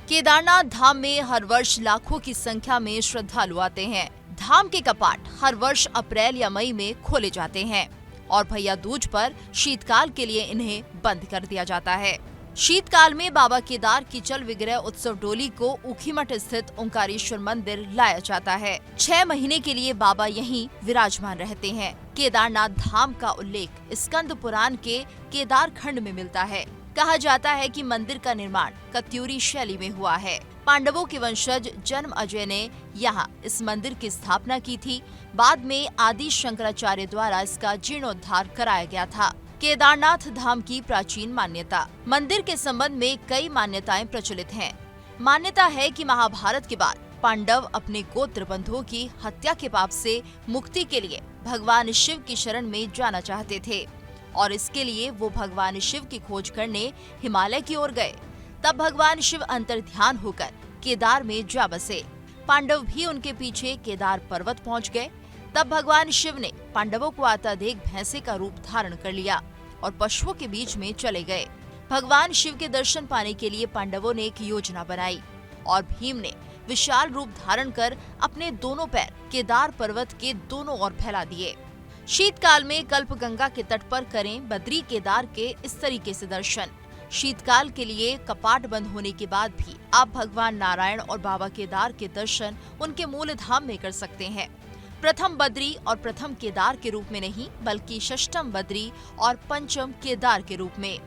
केदारनाथ धाम में हर वर्ष लाखों की संख्या में श्रद्धालु आते हैं। धाम के कपाट हर वर्ष अप्रैल या मई में खोले जाते हैं और भैया दूज पर शीतकाल के लिए इन्हें बंद कर दिया जाता है। शीतकाल में बाबा केदार की चल विग्रह उत्सव डोली को ऊखीमठ स्थित ओंकारेश्वर मंदिर लाया जाता है। 6 महीने के लिए बाबा यहीं विराजमान रहते हैं। केदारनाथ धाम का उल्लेख स्कंद पुराण के केदार खंड में मिलता है। कहा जाता है कि मंदिर का निर्माण कत्यूरी शैली में हुआ है। पांडवों के वंशज जन्म अजय ने यहाँ इस मंदिर की स्थापना की थी। बाद में आदि शंकराचार्य द्वारा इसका जीर्णोद्धार कराया गया था। केदारनाथ धाम की प्राचीन मान्यता। मंदिर के संबंध में कई मान्यताएं प्रचलित हैं। मान्यता है कि महाभारत के बाद पांडव अपने गोत्र बंधुओं की हत्या के पाप से मुक्ति के लिए भगवान शिव की शरण में जाना चाहते थे और इसके लिए वो भगवान शिव की खोज करने हिमालय की ओर गए। तब भगवान शिव अंतर्ध्यान होकर केदार में जा बसे। पांडव भी उनके पीछे केदार पर्वत पहुंच गए। तब भगवान शिव ने पांडवों को आता देख भैंसे का रूप धारण कर लिया और पशुओं के बीच में चले गए। भगवान शिव के दर्शन पाने के लिए पांडवों ने एक योजना बनाई और भीम ने विशाल रूप धारण कर अपने दोनों पैर केदार पर्वत के दोनों ओर फैला दिए। शीतकाल में कल्पगंगा के तट पर करें बद्री केदार के इस तरीके से दर्शन। शीतकाल के लिए कपाट बंद होने के बाद भी आप भगवान नारायण और बाबा केदार के दर्शन उनके मूल धाम में कर सकते हैं। प्रथम बद्री और प्रथम केदार के रूप में नहीं, बल्कि षष्ठम बद्री और पंचम केदार के रूप में,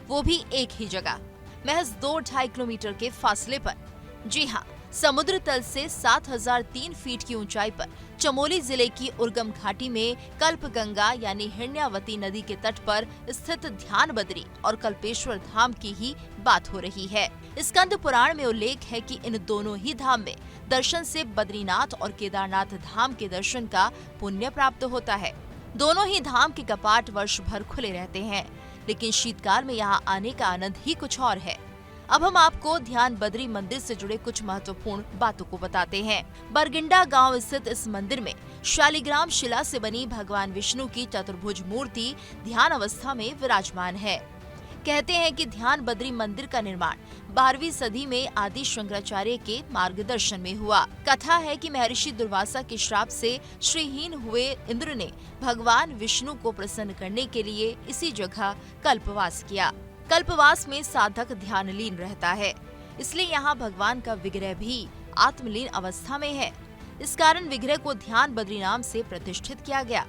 वो भी एक ही जगह, महज 2-2.5 किलोमीटर के फासले पर। जी हाँ, समुद्र तल से 7003 फीट की ऊंचाई पर चमोली जिले की उर्गम घाटी में कल्पगंगा यानी हिरण्यावती नदी के तट पर स्थित ध्यान बद्री और कल्पेश्वर धाम की ही बात हो रही है। स्कंद पुराण में उल्लेख है कि इन दोनों ही धाम में दर्शन से बद्रीनाथ और केदारनाथ धाम के दर्शन का पुण्य प्राप्त होता है। दोनों ही धाम के कपाट वर्ष भर खुले रहते हैं, लेकिन शीतकाल में यहाँ आने का आनंद ही कुछ और है। अब हम आपको ध्यान बद्री मंदिर से जुड़े कुछ महत्वपूर्ण बातों को बताते हैं। बरगिंडा गांव स्थित इस मंदिर में शालिग्राम शिला से बनी भगवान विष्णु की चतुर्भुज मूर्ति ध्यान अवस्था में विराजमान है। कहते हैं कि ध्यान बद्री मंदिर का निर्माण 12वीं सदी में आदि शंकराचार्य के मार्गदर्शन में हुआ। कथा है कि महर्षि दुर्वासा के श्राप से श्रीहीन हुए इंद्र ने भगवान विष्णु को प्रसन्न करने के लिए इसी जगह कल्पवास किया। कल्पवास में साधक ध्यानलीन रहता है, इसलिए यहाँ भगवान का विग्रह भी आत्मलीन अवस्था में है। इस कारण विग्रह को ध्यान बद्री नाम से प्रतिष्ठित किया गया।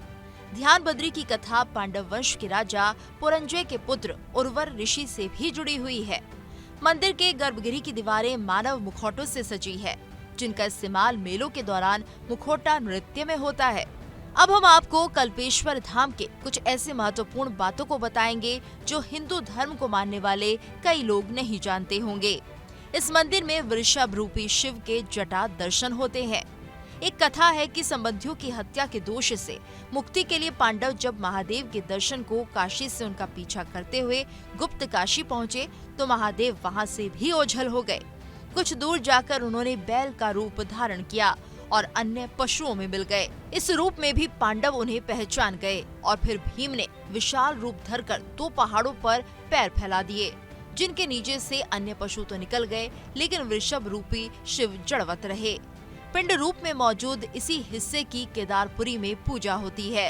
ध्यान बद्री की कथा पांडव वंश के राजा पुरंजय के पुत्र उर्वर ऋषि से भी जुड़ी हुई है। मंदिर के गर्भगृह की दीवारें मानव मुखौटों से सजी है, जिनका इस्तेमाल मेलों के दौरान मुखौटा नृत्य में होता है। अब हम आपको कल्पेश्वर धाम के कुछ ऐसे महत्वपूर्ण बातों को बताएंगे जो हिंदू धर्म को मानने वाले कई लोग नहीं जानते होंगे। इस मंदिर में वृषभ रूपी शिव के जटा दर्शन होते हैं। एक कथा है कि संबंधियों की हत्या के दोष से मुक्ति के लिए पांडव जब महादेव के दर्शन को काशी से उनका पीछा करते हुए गुप्त काशी पहुँचे तो महादेव वहाँ से भी ओझल हो गए। कुछ दूर जाकर उन्होंने बैल का रूप धारण किया और अन्य पशुओं में मिल गए। इस रूप में भी पांडव उन्हें पहचान गए और फिर भीम ने विशाल रूप धरकर 2 पहाड़ों पर पैर फैला दिए, जिनके नीचे से अन्य पशु तो निकल गए, लेकिन वृषभ रूपी शिव जड़वत रहे। पिंड रूप में मौजूद इसी हिस्से की केदारपुरी में पूजा होती है।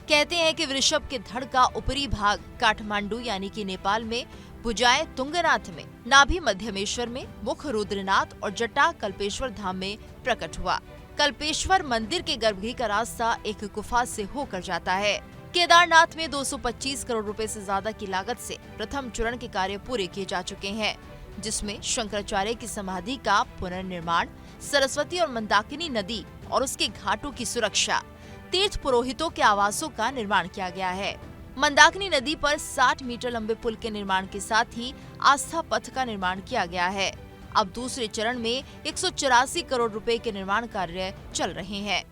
कहते हैं कि वृषभ के धड़ का ऊपरी भाग काठमांडू यानी कि नेपाल में, भुजाएं तुंगनाथ में, नाभि मध्यमेश्वर में, मुख रुद्रनाथ और जटा कल्पेश्वर धाम में प्रकट हुआ। कल्पेश्वर मंदिर के गर्भगृह का रास्ता एक गुफा से होकर जाता है। केदारनाथ में 225 करोड़ रुपए से ज्यादा की लागत से प्रथम चरण के कार्य पूरे किए जा चुके हैं, जिसमें शंकराचार्य की समाधि का पुनर्निर्माण, सरस्वती और मंदाकिनी नदी और उसके घाटों की सुरक्षा, तीर्थ पुरोहितों के आवासों का निर्माण किया गया है। मंदाकिनी नदी पर 60 मीटर लंबे पुल के निर्माण के साथ ही आस्था पथ का निर्माण किया गया है। अब दूसरे चरण में 184 करोड़ रुपए के निर्माण कार्य चल रहे हैं।